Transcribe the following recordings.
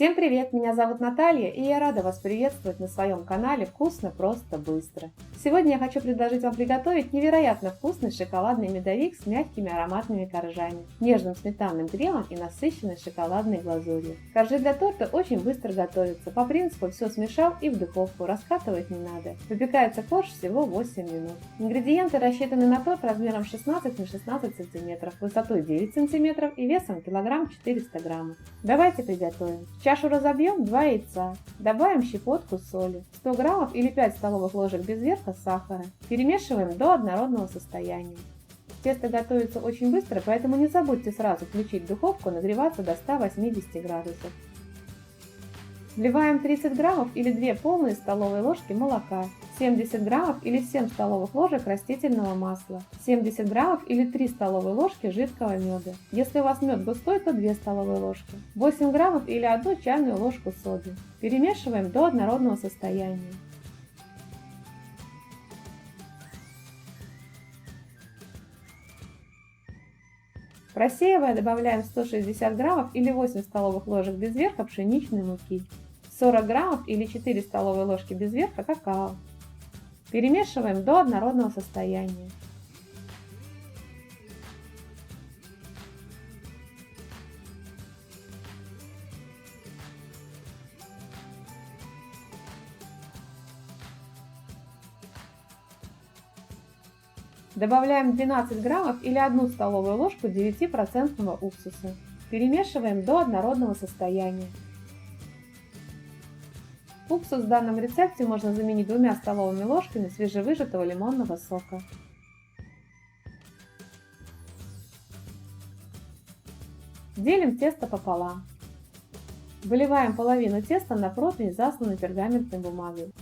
Всем привет, меня зовут Наталья, и я рада вас приветствовать на своем канале «Вкусно, просто, быстро». Сегодня я хочу предложить вам приготовить невероятно вкусный шоколадный медовик с мягкими ароматными коржами, нежным сметанным кремом и насыщенной шоколадной глазурью. Коржи для торта очень быстро готовятся, по принципу все смешал и в духовку, раскатывать не надо. Выпекается корж всего 8 минут. Ингредиенты рассчитаны на торт размером 16 на 16 см, высотой 9 см и весом килограмм 400 граммов. Давайте приготовим. В чашу разобьем 2 яйца, добавим щепотку соли, 100 граммов или 5 столовых ложек без верха сахара. Перемешиваем до однородного состояния. Тесто готовится очень быстро, поэтому не забудьте сразу включить духовку нагреваться до 180 градусов. Вливаем 30 граммов или 2 полные столовые ложки молока, 70 граммов или 7 столовых ложек растительного масла, 70 граммов или 3 столовые ложки жидкого меда. Если у вас мед густой, то 2 столовые ложки, 8 граммов или 1 чайную ложку соды. Перемешиваем до однородного состояния. Просеивая, добавляем 160 граммов или 8 столовых ложек без верха пшеничной муки, 40 граммов или 4 столовые ложки без верха какао. Перемешиваем до однородного состояния. Добавляем 12 граммов или 1 столовую ложку 9% уксуса. Перемешиваем до однородного состояния. Уксус в данном рецепте можно заменить 2 столовыми ложками свежевыжатого лимонного сока. Делим тесто пополам. Выливаем половину теста на противень, засланный пергаментной бумагой.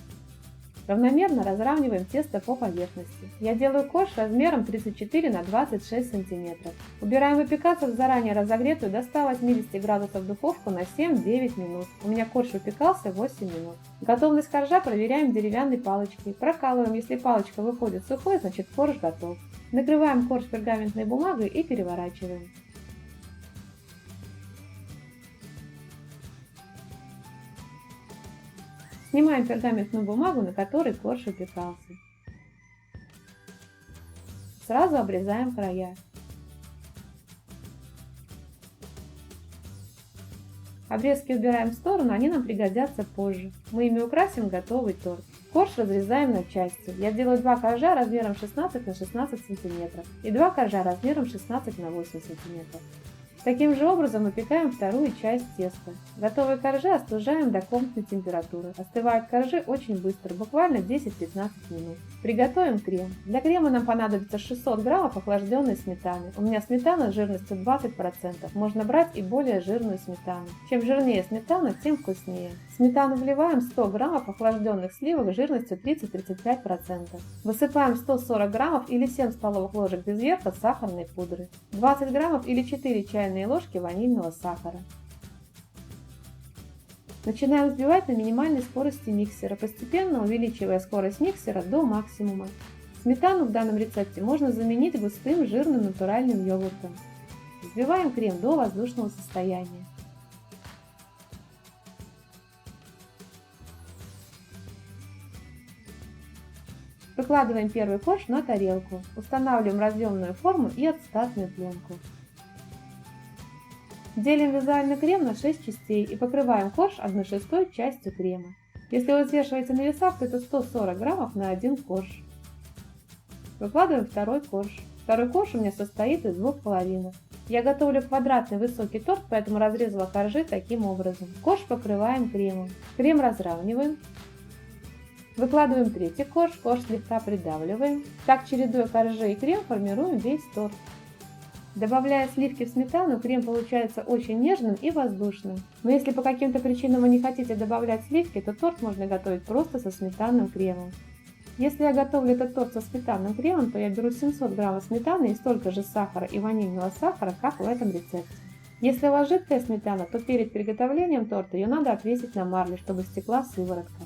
Равномерно разравниваем тесто по поверхности. Я делаю корж размером 34 на 26 см. Убираем выпекаться в заранее разогретую до 180 градусов духовку на 7-9 минут. У меня корж выпекался 8 минут. Готовность коржа проверяем деревянной палочкой. Прокалываем, если палочка выходит сухой, значит корж готов. Накрываем корж пергаментной бумагой и переворачиваем. Снимаем пергаментную бумагу, на которой корж выпекался. Сразу обрезаем края. Обрезки убираем в сторону, они нам пригодятся позже. Мы ими украсим готовый торт. Корж разрезаем на части. Я делаю 2 коржа размером 16 на 16 см и 2 коржа размером 16 на 8 см. Таким же образом выпекаем вторую часть теста. Готовые коржи остужаем до комнатной температуры. Остывают коржи очень быстро, буквально 10-15 минут. Приготовим крем. Для крема нам понадобится 600 граммов охлажденной сметаны. У меня сметана с жирностью 20%. Можно брать и более жирную сметану. Чем жирнее сметана, тем вкуснее. В сметану вливаем 100 граммов охлажденных сливок жирностью 30-35%. Высыпаем 140 граммов или 7 столовых ложек без верха сахарной пудры. 20 граммов или 4 чайные ложки ванильного сахара. Начинаем взбивать на минимальной скорости миксера, постепенно увеличивая скорость миксера до максимума. Сметану в данном рецепте можно заменить густым жирным натуральным йогуртом. Взбиваем крем до воздушного состояния. Выкладываем первый корж на тарелку, устанавливаем разъемную форму и ацетатную пленку. Делим вязальный крем на 6 частей и покрываем корж 1/6 частью крема. Если вы взвешиваете на весах, то это 140 граммов на 1 корж. Выкладываем второй корж. Второй корж у меня состоит из 2 половинок. Я готовлю квадратный высокий торт, поэтому разрезала коржи таким образом. Корж покрываем кремом. Крем разравниваем. Выкладываем третий корж, корж слегка придавливаем. Так, чередуя коржи и крем, формируем весь торт. Добавляя сливки в сметану, крем получается очень нежным и воздушным. Но если по каким-то причинам вы не хотите добавлять сливки, то торт можно готовить просто со сметанным кремом. Если я готовлю этот торт со сметанным кремом, то я беру 700 граммов сметаны и столько же сахара и ванильного сахара, как в этом рецепте. Если у вас жидкая сметана, то перед приготовлением торта ее надо отвесить на марле, чтобы стекла сыворотка.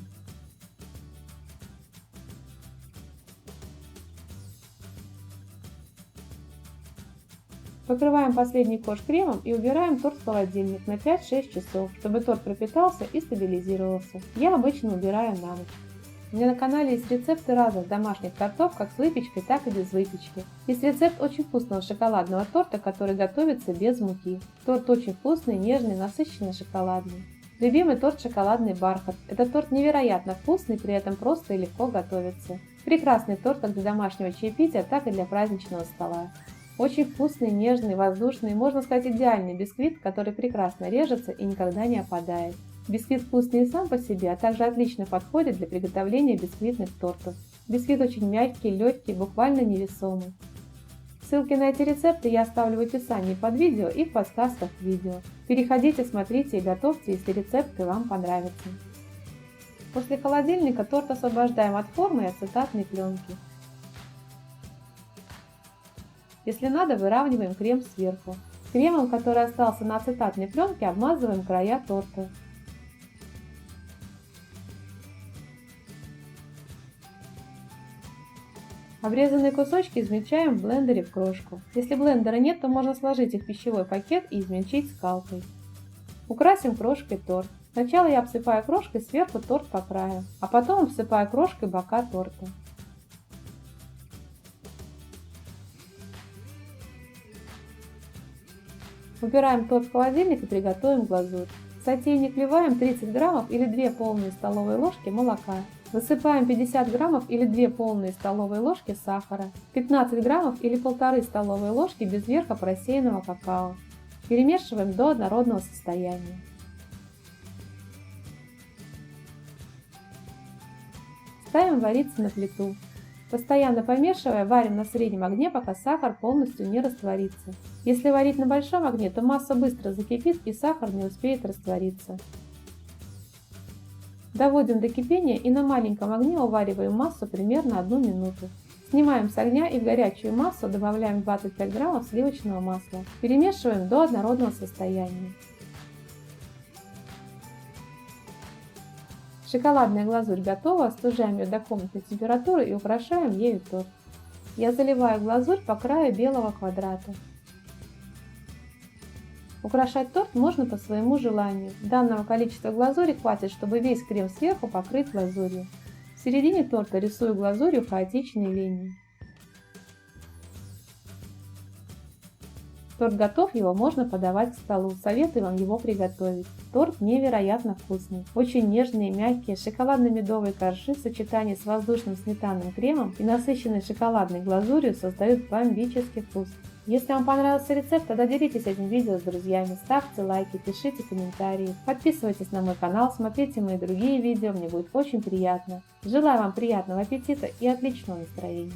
Покрываем последний корж кремом и убираем торт в холодильник на 5-6 часов, чтобы торт пропитался и стабилизировался. Я обычно убираю на ночь. У меня на канале есть рецепты разных домашних тортов, как с выпечкой, так и без выпечки. Есть рецепт очень вкусного шоколадного торта, который готовится без муки. Торт очень вкусный, нежный, насыщенно шоколадный. Любимый торт шоколадный бархат. Этот торт невероятно вкусный, при этом просто и легко готовится. Прекрасный торт как для домашнего чаепития, так и для праздничного стола. Очень вкусный, нежный, воздушный, можно сказать идеальный бисквит, который прекрасно режется и никогда не опадает. Бисквит вкусный и сам по себе, а также отлично подходит для приготовления бисквитных тортов. Бисквит очень мягкий, легкий, буквально невесомый. Ссылки на эти рецепты я оставлю в описании под видео и в подсказках к видео. Переходите, смотрите и готовьте, если рецепты вам понравятся. После холодильника торт освобождаем от формы и ацетатной пленки. Если надо, выравниваем крем сверху. Кремом, который остался на ацетатной пленке, обмазываем края торта. Обрезанные кусочки измельчаем в блендере в крошку. Если блендера нет, то можно сложить их в пищевой пакет и измельчить скалкой. Украсим крошкой торт. Сначала я обсыпаю крошкой сверху торт по краю, а потом обсыпаю крошкой бока торта. Убираем торт в холодильник и приготовим глазурь. В сотейник вливаем 30 граммов или 2 полные столовые ложки молока. Высыпаем 50 граммов или 2 полные столовые ложки сахара, 15 граммов или 1,5 столовые ложки без верха просеянного какао. Перемешиваем до однородного состояния. Ставим вариться на плиту. Постоянно помешивая, варим на среднем огне, пока сахар полностью не растворится. Если варить на большом огне, то масса быстро закипит и сахар не успеет раствориться. Доводим до кипения и на маленьком огне увариваем массу примерно 1 минуту. Снимаем с огня и в горячую массу добавляем 25 граммов сливочного масла. Перемешиваем до однородного состояния. Шоколадная глазурь готова, остужаем ее до комнатной температуры и украшаем ею торт. Я заливаю глазурь по краю белого квадрата. Украшать торт можно по своему желанию. Данного количества глазури хватит, чтобы весь крем сверху покрыть глазурью. В середине торта рисую глазурью хаотичные линии. Торт готов, его можно подавать к столу. Советую вам его приготовить. Торт невероятно вкусный. Очень нежные, мягкие, шоколадно-медовые коржи в сочетании с воздушным сметанным кремом и насыщенной шоколадной глазурью создают бомбический вкус. Если вам понравился рецепт, тогда делитесь этим видео с друзьями, ставьте лайки, пишите комментарии, подписывайтесь на мой канал, смотрите мои другие видео, мне будет очень приятно. Желаю вам приятного аппетита и отличного настроения.